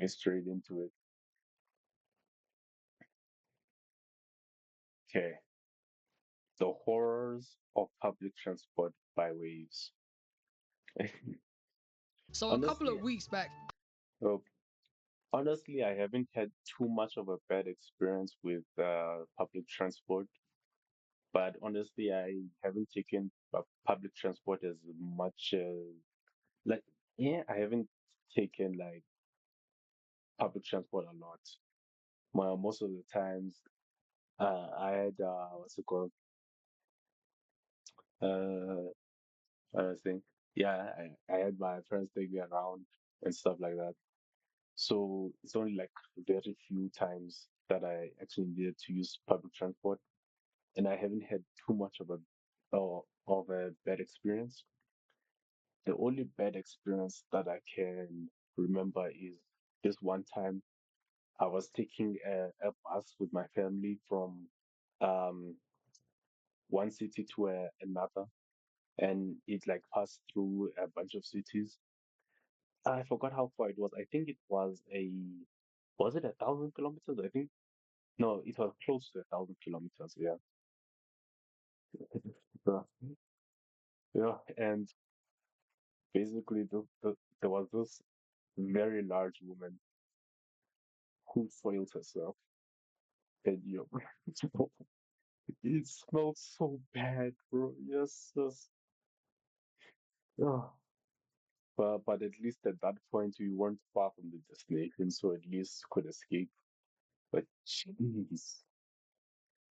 Get straight into it. Okay. The horrors of public transport by waves. So a couple Honestly, of weeks back, well, honestly, I haven't had too much of a bad experience with public transport, but honestly, I haven't taken public transport as much like yeah, I haven't taken like public transport a lot. Most of the times, I had what's it called? Uh, I think yeah, I had my friends take me around and stuff like that. So it's only like very few times that I actually needed to use public transport, and I haven't had too much of a bad experience. The only bad experience that I can remember is this one time I was taking a bus with my family from um one city to another, and it like passed through a bunch of cities. I forgot how far it was. I think it was it 1,000 kilometers? I think no, it was close to 1,000 kilometers. Yeah. Yeah. Yeah. And basically, there was this very large woman who foiled herself, and it smelled so bad, bro. Yes, yes. Yeah. But at least at that point, we weren't far from the destination, so at least could escape. But jeez,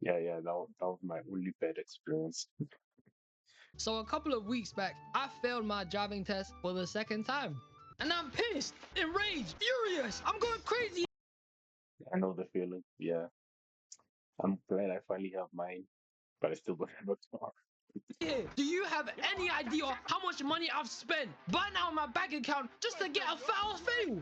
yeah, that was my only bad experience. so a couple of weeks back, I failed my driving test for the second time. And I'm pissed, enraged, furious. I'm going crazy. I know the feeling. Yeah, I'm glad I finally have mine, but I still don't have a car. Here. Do you have any idea how much money I've spent buying out my bank account just to get a foul fail?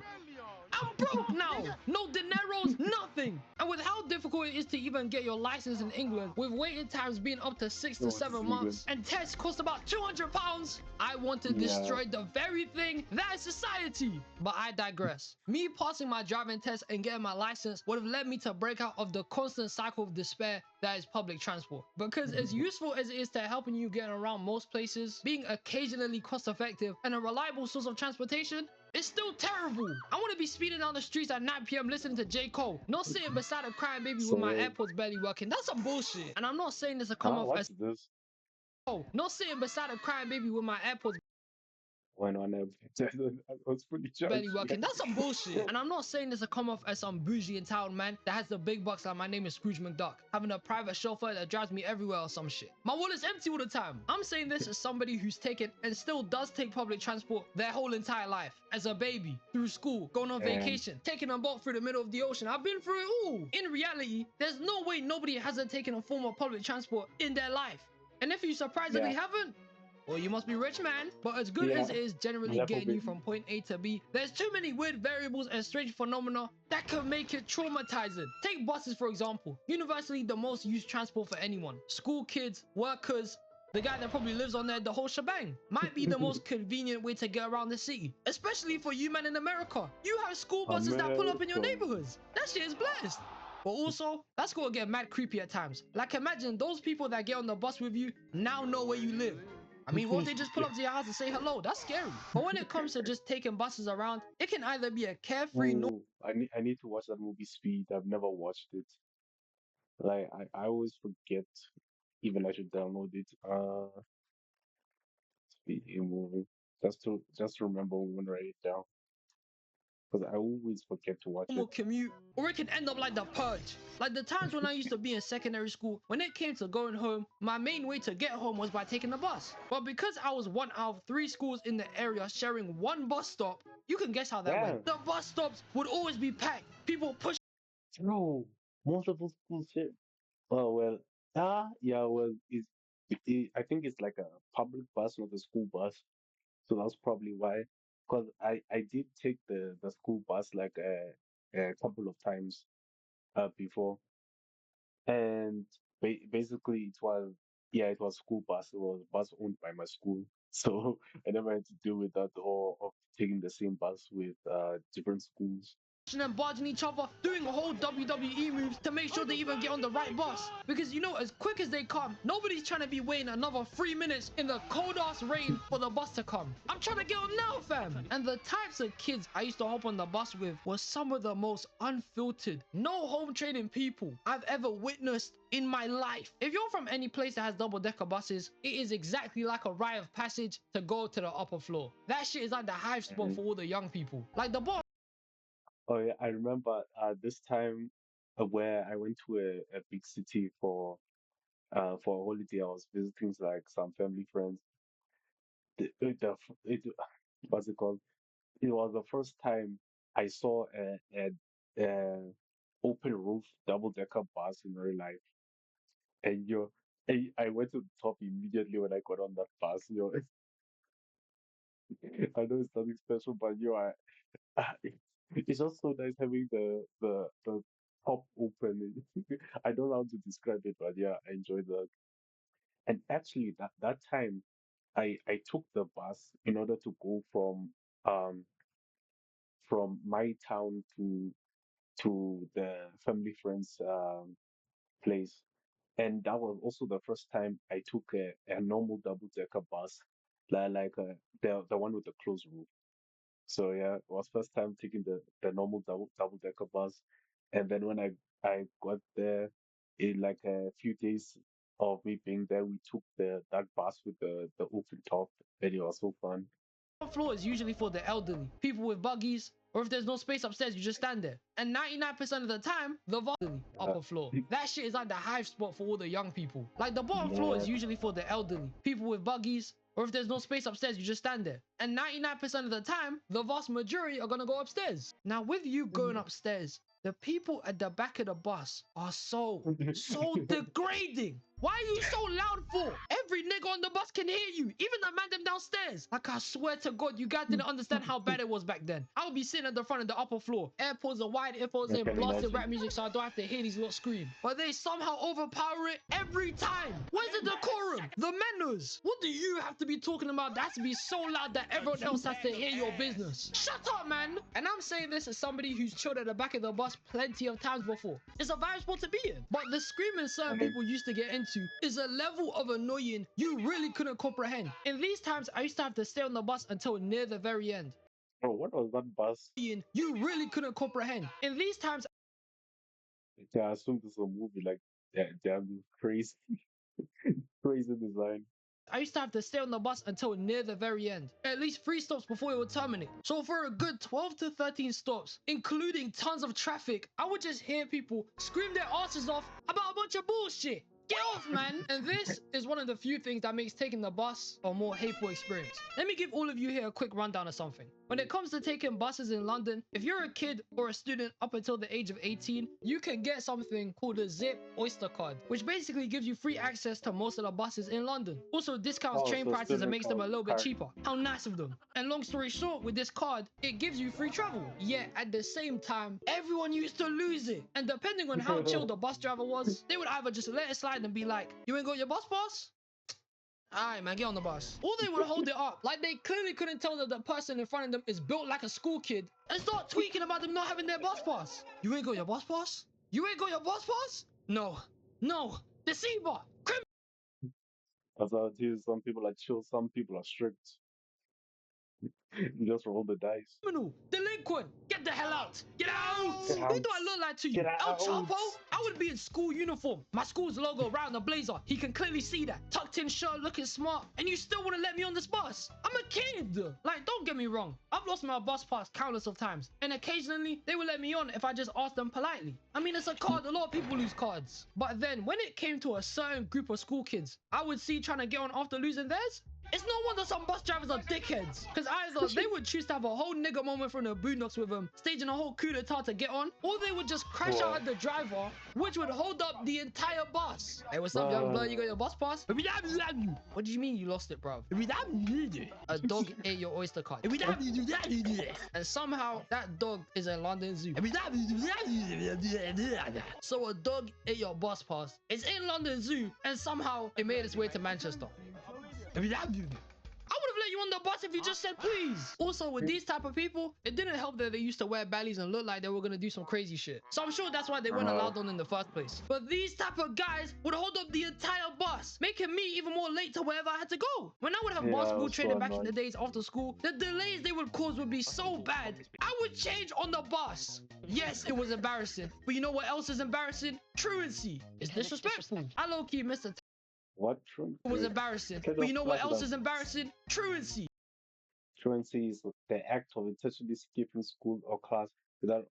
I'm broke now. No dineros, nothing. And with how difficult it is to even get your license in England, with waiting times being up to 6 to Oh, this is 7 months, England. and tests cost about £200, I want to Yeah, destroy the very thing that is society. But I digress. Me passing my driving test and getting my license would have led me to break out of the constant cycle of despair that is public transport. Because as useful as it is to helping you get around most places, being occasionally cost effective and a reliable source of transportation, it's still terrible. I want to be speeding down the streets at 9 p.m. listening to J. Cole, not sitting beside a crying baby with my same. AirPods barely working. That's some bullshit. And I'm not saying this to come Huh? off as, What's this? oh, not sitting beside a crying baby with my AirPods Went on a I was fully barely charged. working. That's some bullshit. And I'm not saying this to come off as some bougie entitled man that has the big bucks like my name is Scrooge McDuck, having a private chauffeur that drives me everywhere or some shit. My wallet's empty all the time. I'm saying this as somebody who's taken and still does take public transport their whole entire life. As a baby, through school, going on And vacation, taking a boat through the middle of the ocean. I've been through it all. In reality, there's no way nobody hasn't taken a form of public transport in their life. And if you surprisingly yeah, haven't, well, you must be rich, man. But as good yeah, as it is generally Nepo getting you baby. from point A to B, there's too many weird variables and strange phenomena that could make it traumatizing. Take buses, for example. Universally the most used transport for anyone. School kids, workers, the guy that probably lives on there, the whole shebang. Might be the most convenient way to get around the city. Especially for you men in America. You have school buses that pull up in your America. neighborhoods. That shit is blessed. But also, that's gonna get mad creepy at times. Like imagine those people that get on the bus with you now know where you live. I mean, what if they just pull up to your house and say hello? That's scary. But when it comes to just taking buses around, it can either be a carefree, no Ooh, I need to watch that movie Speed. I've never watched it. Like I always forget even I should download it. Speed movie. Just to remember when write it down. Because I always forget to watch normal it. commute, or it can end up like the purge. Like the times when I used to be in secondary school, when it came to going home, my main way to get home was by taking the bus. But because I was one out of three schools in the area sharing one bus stop, you can guess how that Yeah. went. The bus stops would always be packed. People pushing No. Most of those schools share. Oh well. Yeah, well I think it's like a public bus, not a school bus. So that's probably why. Because I did take the school bus like a couple of times before, and basically it was yeah, it was school bus. It was a bus owned by my school, so I never had to deal with that or of taking the same bus with different schools. and barging each other, doing a whole WWE moves to make sure they even get on the right bus. Because you know, as quick as they come, nobody's trying to be waiting another 3 minutes in the cold ass rain for the bus to come. I'm trying to get on now, fam. And the types of kids I used to hop on the bus with were some of the most unfiltered, no home training people I've ever witnessed in my life. If you're from any place that has double-decker buses, it is exactly like a rite of passage to go to the upper floor. That shit is like the hive spot for all the young people. Like the bottom. Oh yeah, I remember this time where I went to a big city for a holiday. I was visiting like some family friends. What's it called? It was the first time I saw a open roof double decker bus in real life. And I went to the top immediately when I got on that bus. I know it's nothing special, but it's just so nice having the top open. I don't know how to describe it, but yeah, I enjoyed that. And actually, that time, I took the bus in order to go um from my town to the family friend's place. And that was also the first time I took a normal double decker bus, like the one with the closed roof. So yeah, it was first time taking the normal double decker bus. And then when I got there, in like a few days of me being there, we took that bus with the open top, and it was so fun. Floor is usually for the elderly, people with buggies, or if there's no space upstairs, you just stand there. And 99% of the time, the Uh, upper floor. That shit is like the hive spot for all the young people. Like the bottom floor yeah, is usually for the elderly, people with buggies, or if there's no space upstairs, you just stand there. And 99% of the time, the vast majority are gonna go upstairs. Now, with you going upstairs, the people at the back of the bus are so degrading. Why are you so loud for? Every nigga on the bus can hear you, even the man them downstairs. Like, I swear to God, you guys didn't understand how bad it was back then. I would be sitting at the front of the upper floor, AirPods are wide, earphones I in, can blasting imagine. rap music so I don't have to hear these lot scream. But they somehow overpower it every time. Where's the decorum? The manners? What do you have to be talking about that has to be so loud that everyone else has to hear your business? Shut up, man! And I'm saying this as somebody who's chilled at the back of the bus plenty of times before. It's a vibe spot to be in. But the screaming certain people used to get into is a level of annoying you really couldn't comprehend. In these times, I used to have to stay on the bus until near the very end. Oh, what was that bus? You really couldn't comprehend. In these times, Yeah, I assume this is a movie like they have this crazy crazy design. I used to have to stay on the bus until near the very end, at least 3 stops before it would terminate. So for a good 12 to 13 stops, including tons of traffic, I would just hear people scream their asses off about a bunch of bullshit. Get off, man! And this is one of the few things that makes taking the bus a more hateful experience. Let me give all of you here a quick rundown of something. When it comes to taking buses in London, if you're a kid or a student up until the age of 18, you can get something called a Zip Oyster card, which basically gives you free access to most of the buses in London. Also discounts Oh, train so prices and student makes them a little bit card. cheaper. How nice of them. And long story short, with this card, it gives you free travel. Yet at the same time, everyone used to lose it. And depending on how chill the bus driver was, they would either just let it slide and be like, you ain't got your bus pass? Alright, man, get on the bus. Or they would hold it up, like they clearly couldn't tell that the person in front of them is built like a school kid and start tweaking about them not having their bus pass. You ain't got your bus pass? You ain't got your bus pass? No. No. Deceiver. As I tell some people are chill, some people are strict. You just roll the dice. Criminal, delinquent, get the hell out! Get out! Get Who out. do I look like to you? Get El out. Chapo? I would be in school uniform. My school's logo around the blazer. He can clearly see that. Tucked in shirt, looking smart. And you still wouldn't let me on this bus. I'm a kid. Like, don't get me wrong. I've lost my bus pass countless of times. And occasionally, they would let me on if I just asked them politely. I mean, it's a card. A lot of people lose cards. But then, when it came to a certain group of school kids, I would see trying to get on after losing theirs. It's no wonder some bus drivers are dickheads. Because either they would choose to have a whole nigga moment from the Boondocks with them, staging a whole coup d'etat to get on, or they would just crash out at the driver, which would hold up the entire bus. Hey, what's up, young blood? You got your bus pass? What do you mean you lost it, bro? A dog ate your Oyster card. And somehow that dog is a London Zoo. So a dog ate your bus pass. It's in London Zoo, and somehow it made its way to Manchester. I would have let you on the bus if you just said please. Also, with these type of people, it didn't help that they used to wear bellies and look like they were gonna do some crazy shit. So I'm sure that's why they weren't allowed on in the first place. But these type of guys would hold up the entire bus, making me even more late to wherever I had to go. When I would have Yeah, I basketball was so training back in the annoyed. days after school, the delays they would cause would be so bad, I would change on the bus. Yes, it was embarrassing. But you know what else is embarrassing? Truancy. It's disrespectful. I low-key missed a What truancy? it was embarrassing. Kind But of you know what like else that. is embarrassing? Truancy. Truancy is the act of intentionally skipping school or class without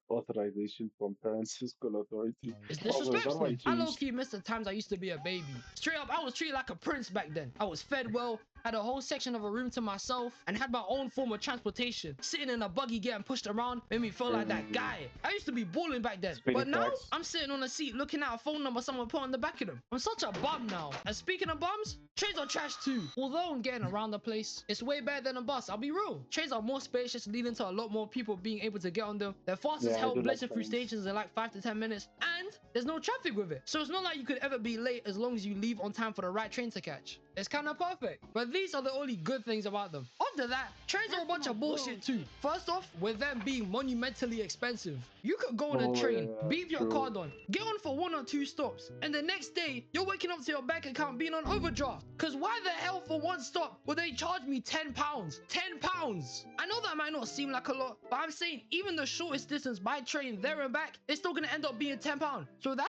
authorization from parents or school authority. It's Oh, well, is that why disrespectful. you I low changed? key missed the times I used to be a baby. Straight up, I was treated like a prince back then. I was fed well, had a whole section of a room to myself, and had my own form of transportation. Sitting in a buggy getting pushed around made me feel like that guy. I used to be balling back then. Spitting But now, facts. I'm sitting on a seat looking at a phone number someone put on the back of them. I'm such a bum now. And speaking of bums, trains are trash too. Although I'm getting around the place, it's way better than a bus, I'll be real. Trains are more spacious, leading to a lot more people being able to get on them. They're fast as Yeah, I hell, do like blitzing through trains. stations in like 5 to 10 minutes. And there's no traffic with it. So it's not like you could ever be late as long as you leave on time for the right train to catch. It's kind of perfect. But these are the only good things about them. After that, trains are a bunch of bullshit too. First off, with them being monumentally expensive. You could go on a Oh, train, yeah, beep your true. card on, get on for 1 or 2 stops, and the next day, you're waking up to your bank account being on overdraft. Cause why the hell for one stop would they charge me £10? £10! I know that might not seem like a lot, but I'm saying even the shortest distance by train there and back, it's still gonna end up being £10. So that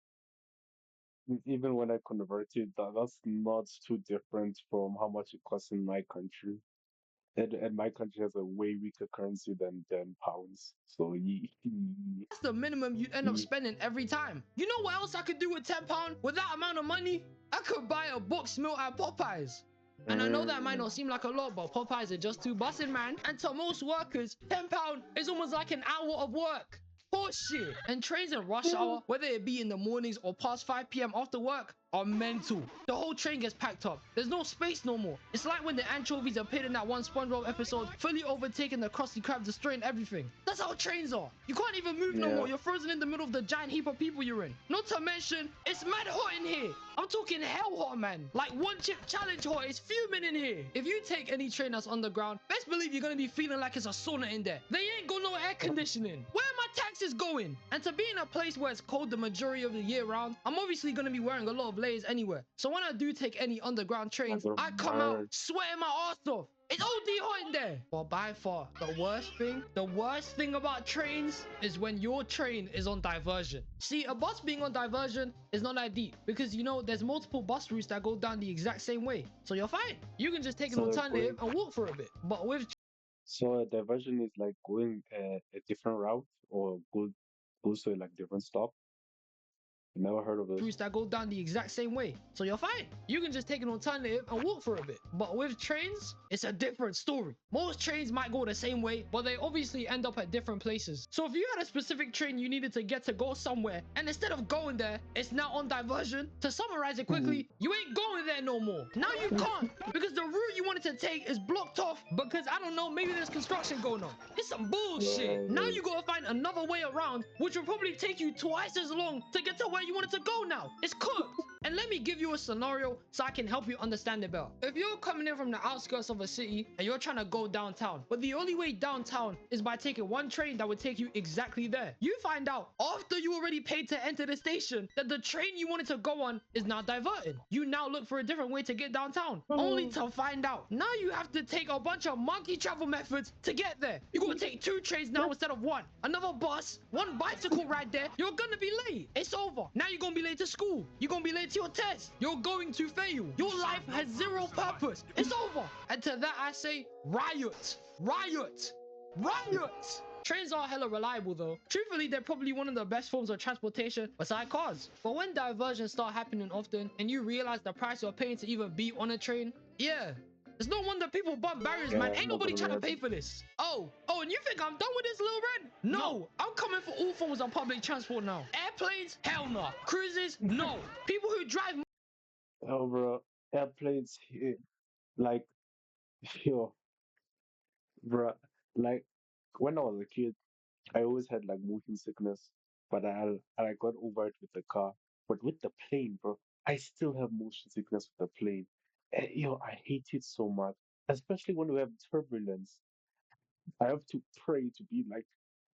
Even when I converted, that's not too different from how much it costs in my country. And my country has a way weaker currency than pounds. So that's the minimum you'd end up spending every time. You know what else I could do with £10 with that amount of money? I could buy a box meal at Popeyes. And I know that might not seem like a lot, but Popeyes are just too busting, man. And to most workers, £10 is almost like an hour of work. Horseshit. And trains in rush hour, whether it be in the mornings or past 5 p.m. after work, are mental. The whole train gets packed up. There's no space no more. It's like when the anchovies appeared in that one SpongeBob episode, fully overtaking the Krusty Krab, destroying everything. That's how trains are. You can't even move no Yeah. more. You're frozen in the middle of the giant heap of people you're in. Not to mention, it's mad hot in here. I'm talking hell hot, man. Like one chip challenge hot is fuming in here. If you take any train that's underground, best believe you're gonna be feeling like it's a sauna in there. They ain't got no air conditioning. Where are my taxes going? And to be in a place where it's cold the majority of the year round, I'm obviously gonna be wearing a lot of layers anywhere. So when I do take any underground trains, I come out sweating my ass off. It's OD hot in there. But by far, the worst thing about trains is when your train is on diversion. See, a bus being on diversion is not that deep because you know there's multiple bus routes that go down the exact same way. So you're fine. You can just take an So alternative and walk for a bit. But with So a diversion is like going a different route or goes to like different stop. Never heard of this. routes that go down the exact same way. So you're fine. You can just take an alternative and walk for a bit. But with trains, it's a different story. Most trains might go the same way, but they obviously end up at different places. So if you had a specific train you needed to go somewhere, and instead of going there, it's now on diversion, to summarize it quickly, you ain't going there no more. Now you can't, because the route you wanted to take is blocked off because, I don't know, maybe there's construction going on. It's some bullshit. Now you gotta find another way around, which will probably take you twice as long to get to where you wanted to go now. It's cooked. And let me give you a scenario so I can help you understand it better. If you're coming in from the outskirts of a city and you're trying to go downtown, but the only way downtown is by taking one train that would take you exactly there, you find out after you already paid to enter the station that the train you wanted to go on is now diverted. You now look for a different way to get downtown, only to find out now you have to take a bunch of monkey travel methods to get there. You gotta take 2 trains now instead of 1. Another bus, 1 bicycle ride there. You're gonna be late. It's over. Now you're gonna be late to school. You're gonna be late to your test. You're going to fail. Your life has zero purpose. It's over. And to that I say, riot. Riot. Riot. Trains are hella reliable though. Truthfully, they're probably one of the best forms of transportation beside cars. But when diversions start happening often and you realize the price you're paying to even be on a train, yeah, it's no wonder people bump barriers, man. Ain't nobody trying to pay for this. Oh, and you think I'm done with this, Lil Red? No, I'm coming for all forms of public transport now. Airplanes? Hell no. Cruises? No. People who drive Oh, bro, airplanes, like, yo, bro, like when I was a kid, I always had like motion sickness, but I got over it with the car. But with the plane, bro, I still have motion sickness with the plane. Yo, I hate it so much. especially when we have turbulence. I have to pray to be like,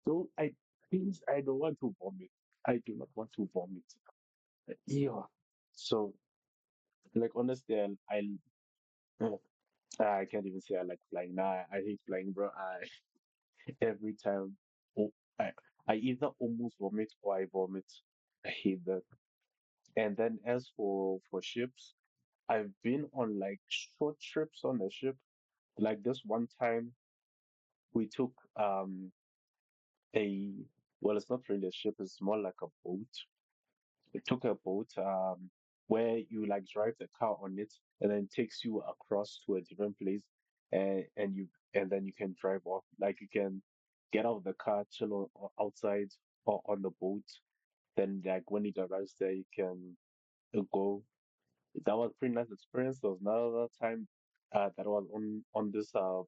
don't I please I don't want to vomit. I do not want to vomit. Yeah. So like honestly, I can't even say I like flying. Nah, I hate flying, bro. I every time, oh, I I either almost vomit or I vomit. I hate that. And then as for ships, I've been on like short trips on a ship. Like this one time, we took a well, it's not really a ship. It's more like a boat. We took a boat where you like drive the car on it, and then it takes you across to a different place, and then you can drive off. Like you can get out of the car, chill outside or on the boat. Then like when it arrives there, you can go. That was pretty nice experience. There was another time that was on this uh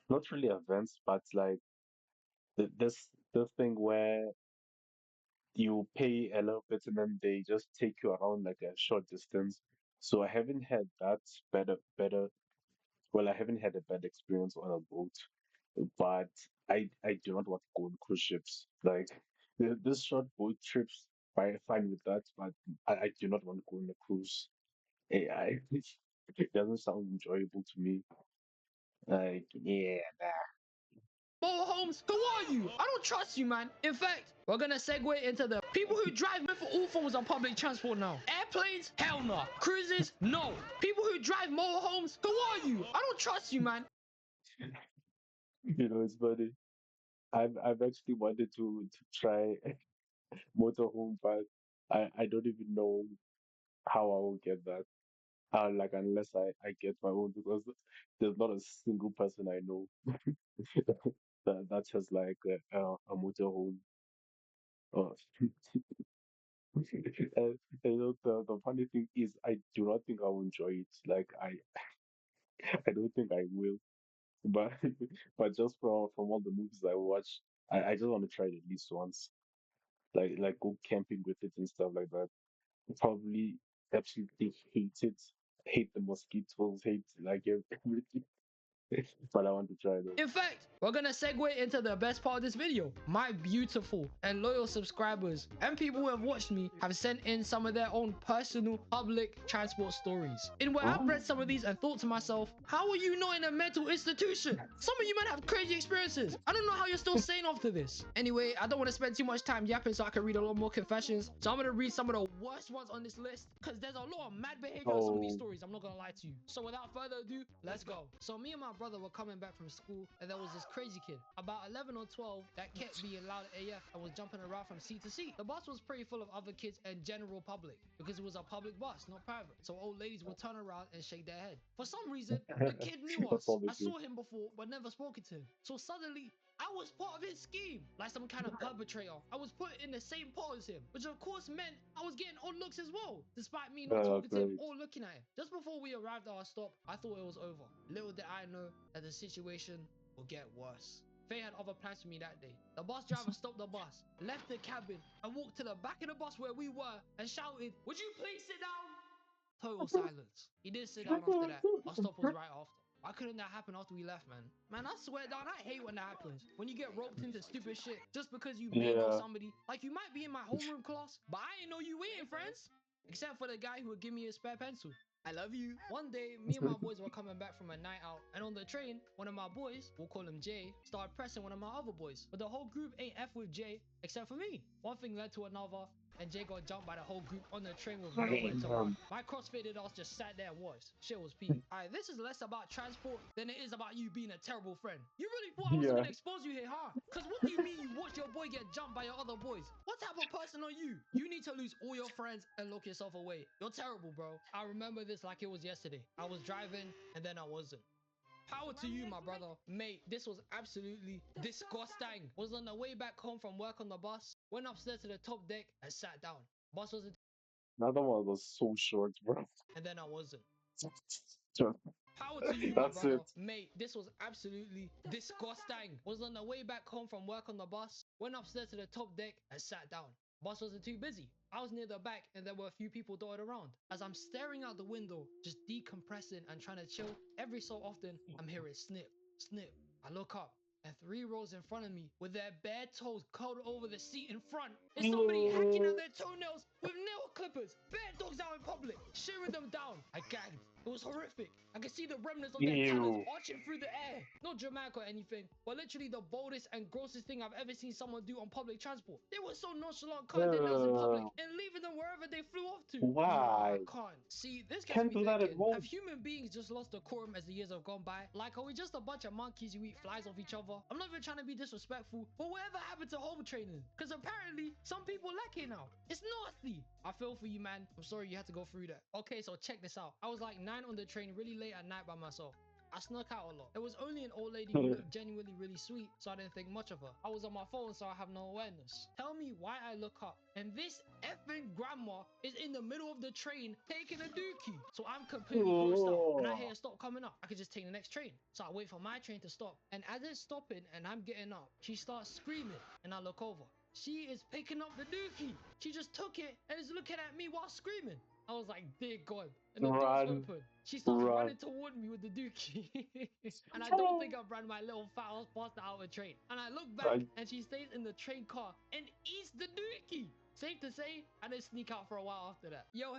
not really events, but like this thing where you pay a little bit and then they just take you around like a short distance. So I haven't had that better. Well, I haven't had a bad experience on a boat, but I do not want to go on cruise ships. Like this short boat trips, fine with that, but I do not want to go on a cruise. It doesn't sound enjoyable to me. Like yeah, Mo Holmes, who are you? I don't trust you, man. In fact, we're gonna segue into the people who drive for all forms of public transport now. Airplanes? Hell no. Cruises? No. People who drive Mo Holmes, who are you? I don't trust you, man. it's funny. I've actually wanted to try motorhome, but I don't even know how I will get that. Like unless I get my own because there's not a single person I know that has like a motorhome. Uh, the funny thing is I do not think I will enjoy it. Like I don't think I will. But but just from all the movies I watch, I just want to try it at least once. Like go camping with it and stuff like that. Probably absolutely hate it. Hate the mosquitoes, hate like everything. But I want to try though. In fact, we're gonna segue into the best part of this video. My beautiful and loyal subscribers and people who have watched me have sent in some of their own personal public transport stories. In where I've read some of these and thought to myself, how are you not in a mental institution? Some of you men have crazy experiences. I don't know how you're still sane after this. Anyway, I don't want to spend too much time yapping so I can read a lot more confessions. So I'm gonna read some of the worst ones on this list because there's a lot of mad behavior on some of these Oh, stories. I'm not gonna lie to you. So without further ado, let's go. So me and my brother were coming back from school and there was this crazy kid, about 11 or 12, that kept being loud AF and was jumping around from seat to seat. The bus was pretty full of other kids and general public because it was a public bus, not private. So old ladies would turn around and shake their head. For some reason, the kid knew that's us. all they I do. saw him before but never spoken to him. So suddenly, I was part of his scheme, like some kind of perpetrator. I was put in the same pot as him, which of course meant I was getting odd looks as well, despite me not talking to him Great. or looking at him. Just before we arrived at our stop, I thought it was over. Little did I know that the situation would get worse. Faye had other plans for me that day. The bus driver stopped the bus, left the cabin, and walked to the back of the bus where we were and shouted, "Would you please sit down?" Total silence. He did sit down after that. Our stop was right after. Why couldn't that happen after we left, man? Man, I swear down, I hate when that happens. When you get roped into stupid shit just because you may know Yeah. somebody. Like you might be in my homeroom class, but I ain't know you waiting, friends. Except for the guy who would give me a spare pencil. I love you. One day, me and my boys were coming back from a night out, and on the train, one of my boys, we'll call him Jay, started pressing one of my other boys. But the whole group ain't F with Jay, except for me. One thing led to another, and Jay got jumped by the whole group on the train with nowhere to run. Damn. My crossfitted ass just sat there and watched. Shit was peak. Alright, this is less about transport than it is about you being a terrible friend. You really thought I wasn't Yeah. gonna expose you here, huh? Cause what do you mean you watched your boy get jumped by your other boys? What type of person are you? You need to lose all your friends and lock yourself away. You're terrible, bro. I remember this like it was yesterday. I was driving and then I wasn't. Power to you, my brother. Mate, this was absolutely disgusting. Was on the way back home from work on the bus, went upstairs to the top deck and sat down. Bus wasn't, Another one was so short, bro. and then I wasn't. Just- Power to you, my That's brother. it. Mate, this was absolutely disgusting. Was on the way back home from work on the bus, went upstairs to the top deck and sat down. Bus wasn't too busy. I was near the back and there were a few people dotted around. As I'm staring out the window, just decompressing and trying to chill, every so often I'm hearing snip, snip. I look up and 3 rows in front of me with their bare toes curled over the seat in front is somebody hacking at their toenails with nail clippers. Bare dogs out in public, shearing them down. I gagged. It was horrific. I could see the remnants of their talons Ew. arching through the air. Not dramatic or anything, but literally the boldest and grossest thing I've ever seen someone do on public transport. They were so nonchalant cutting their nails in public Uh, and leaving them wherever they flew off to. Nah, I why? can't. See, this gets Can't me do that at thinking, have home. human beings just lost decorum as the years have gone by? Like, are we just a bunch of monkeys who eat flies off each other? I'm not even trying to be disrespectful, but whatever happened to home training? Because apparently, some people lack it now. It's nasty. I feel for you, man. I'm sorry you had to go through that. Okay, so check this out. I was like 9 on the train really late at night by myself. I snuck out a lot. There was only an old lady who looked genuinely really sweet, so I didn't think much of her. I was on my phone, so I have no awareness. Tell me why I look up, and this effing grandma is in the middle of the train taking a dookie. So I'm completely grossed out, and I hear Oh, her stop coming up. I could just take the next train. So I wait for my train to stop, and as it's stopping and I'm getting up, she starts screaming, and I look over. She is picking up the dookie. She just took it and is looking at me while screaming. I was like, dear God. And the door's run, open. She starts running run. toward me with the dookie. And I don't think I ran my little fat ass past the outer train. And I look back I, and she stays in the train car and eats the dookie. Safe to say, I didn't sneak out for a while after that. Yo,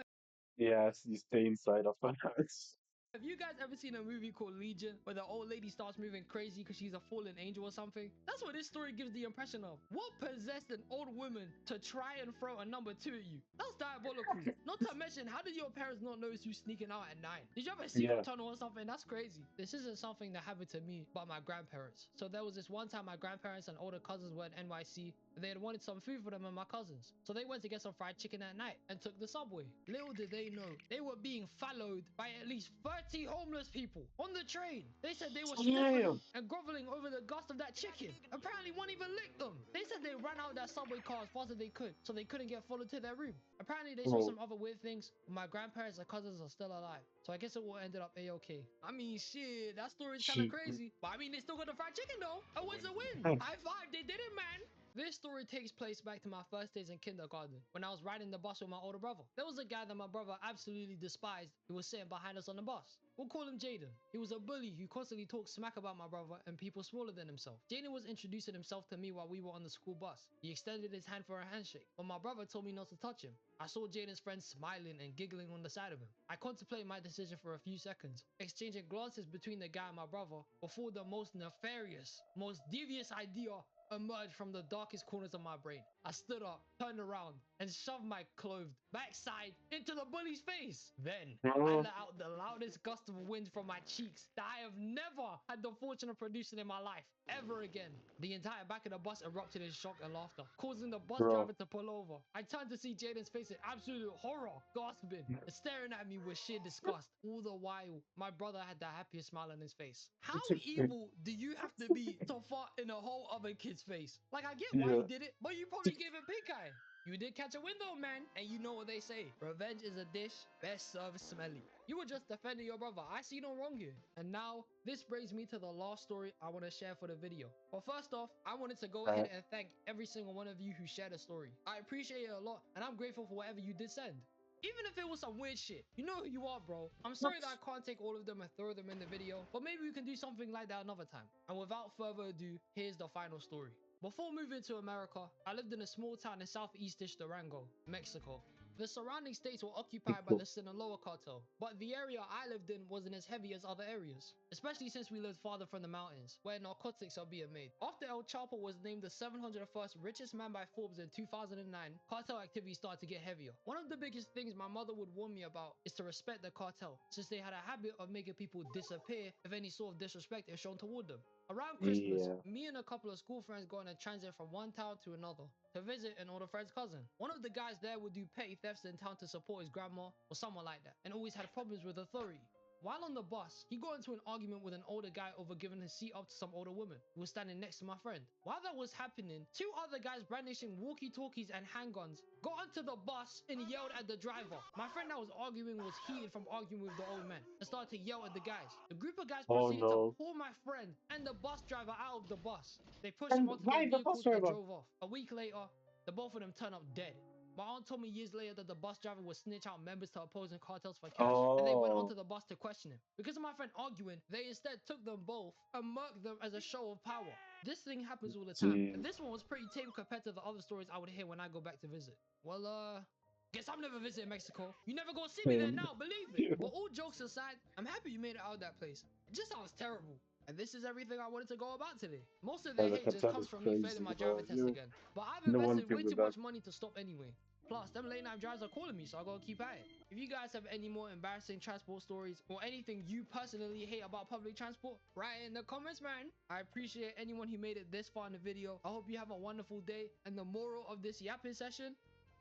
yes, you stay inside of my house. have you guys ever seen a movie called Legion where the old lady starts moving crazy because she's a fallen angel or something? That's what this story gives the impression of. What possessed an old woman to try and throw a number 2 at you? That's diabolical. Not to mention, how did your parents not notice you sneaking out at 9? Did you have a secret Yeah. tunnel or something? That's crazy. This isn't something that happened to me, but my grandparents. So there was this one time my grandparents and older cousins were in NYC. They had wanted some food for them and my cousins. So they went to get some fried chicken at night and took the subway. Little did they know, they were being followed by at least 30 homeless people on the train. They said they were sniffing Damn. them and groveling over the gust of that chicken. Apparently one even licked them. They said they ran out of that subway car as fast as they could so they couldn't get followed to their room. Apparently they saw Oh, some other weird things, but my grandparents and cousins are still alive. So I guess it all ended up a-okay. I mean, shit, that story's kind of shit. crazy. But I mean, they still got the fried chicken though. A win's a win. High five, they did it, man. This story takes place back to my first days in kindergarten when I was riding the bus with my older brother. There was a guy that my brother absolutely despised who was sitting behind us on the bus. We'll call him Jaden. He was a bully who constantly talked smack about my brother and people smaller than himself. Jaden was introducing himself to me while we were on the school bus. He extended his hand for a handshake, but my brother told me not to touch him. I saw Jaden's friends smiling and giggling on the side of him. I contemplated my decision for a few seconds, exchanging glances between the guy and my brother before the most nefarious, most devious idea emerged from the darkest corners of my brain. I stood up, turned around, and shoved my clothed backside into the bully's face. Then, I Oh, let out the loudest gust of wind from my cheeks that I have never had the fortune of producing in my life, ever again. The entire back of the bus erupted in shock and laughter, causing the bus bro. driver to pull over. I turned to see Jaden's face in absolute horror, gasping, and staring at me with sheer disgust. All the while, my brother had the happiest smile on his face. How evil do you have to be to fart in a whole other kid's face? Like, I get why he Yeah. did it, but you probably gave him pink eye. You did catch a window, man. And you know what they say. Revenge is a dish best served smelly. You were just defending your brother. I see no wrong here. And now, this brings me to the last story I want to share for the video. But first off, I wanted to go ahead and thank every single one of you who shared a story. I appreciate it a lot, and I'm grateful for whatever you did send. Even if it was some weird shit. You know who you are, bro. I'm sorry that I can't take all of them and throw them in the video, but maybe we can do something like that another time. And without further ado, here's the final story. Before moving to America, I lived in a small town in southeast-ish Durango, Mexico. The surrounding states were occupied by the Sinaloa cartel, but the area I lived in wasn't as heavy as other areas, especially since we lived farther from the mountains, where narcotics are being made. After El Chapo was named the 701st richest man by Forbes in 2009, cartel activity started to get heavier. One of the biggest things my mother would warn me about is to respect the cartel, since they had a habit of making people disappear if any sort of disrespect is shown toward them. Around Christmas, Yeah. me and a couple of school friends go on a transit from one town to another to visit an older friend's cousin. One of the guys there would do petty thefts in town to support his grandma or someone like that, and always had problems with authority. While on the bus, he got into an argument with an older guy over giving his seat up to some older woman who was standing next to my friend. While that was happening, 2 other guys brandishing walkie-talkies and handguns got onto the bus and yelled at the driver. My friend that was arguing was heated from arguing with the old man and started to yell at the guys. The group of guys Oh proceeded to no. pull my friend and the bus driver out of the bus. They pushed him And onto their why the bus vehicles and driver? drove off. A week later, The both of them turn up dead. My aunt told me years later that the bus driver would snitch out members to opposing cartels for cash, and they went Oh, onto the bus to question him. Because of my friend arguing, they instead took them both and murked them as a show of power. This thing happens all the time, and jeez. this one was pretty tame compared to the other stories I would hear when I go back to visit. Well, guess I'm never visiting Mexico. You never gonna see me there Same. now, believe it. But all jokes aside, I'm happy you made it out of that place. It just sounds terrible. And this is everything I wanted to go about today. Most of the Yeah, the hate just cartel comes is from me failing crazy, my driving bro. test again. But I've No one invested came way with too that. much money to stop anyway. Plus, them late night drives are calling me, so I gotta keep at it. If you guys have any more embarrassing transport stories or anything you personally hate about public transport, write it in the comments, man. I appreciate anyone who made it this far in the video. I hope you have a wonderful day. And the moral of this yapping session,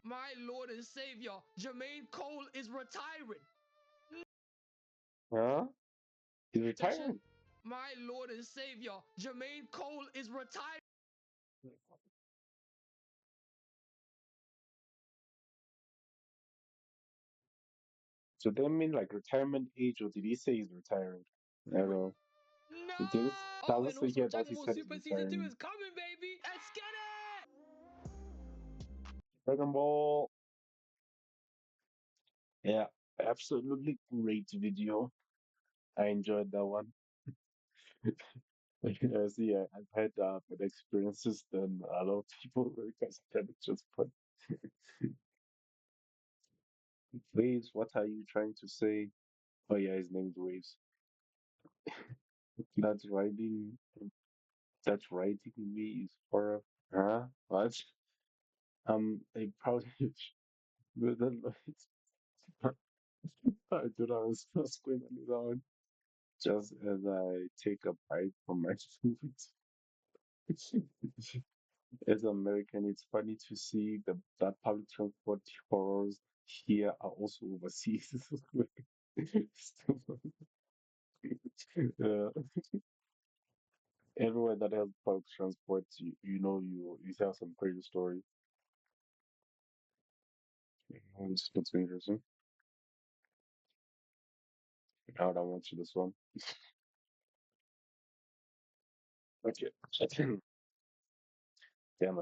my Lord and Savior, Jermaine Cole is retiring. Huh? He's Session, retiring. my Lord and Savior, Jermaine Cole is retiring. So they mean like retirement age, or did he say he's retiring? I don't know. No! It didn't, Oh, doesn't and say also here that Dragon he Ball said he's Super Season 2 retiring. is coming, baby. Let's get it! Dragon Ball. Yeah, absolutely great video. I enjoyed that one. See, I've had bad experiences than a lot of people because that is just fun. Waves, what are you trying to say? Oh yeah, his name's Waves. That's riding. That's riding me is horror. Huh? What? I probably but then I don't know. What's going on. Just as I take a bite from my food. As an American, it's funny to see that public transport horrors here are also overseas. uh, Everywhere that has public transport, you have some crazy story. It's interesting. Now I want you this one. Okay. Damn it.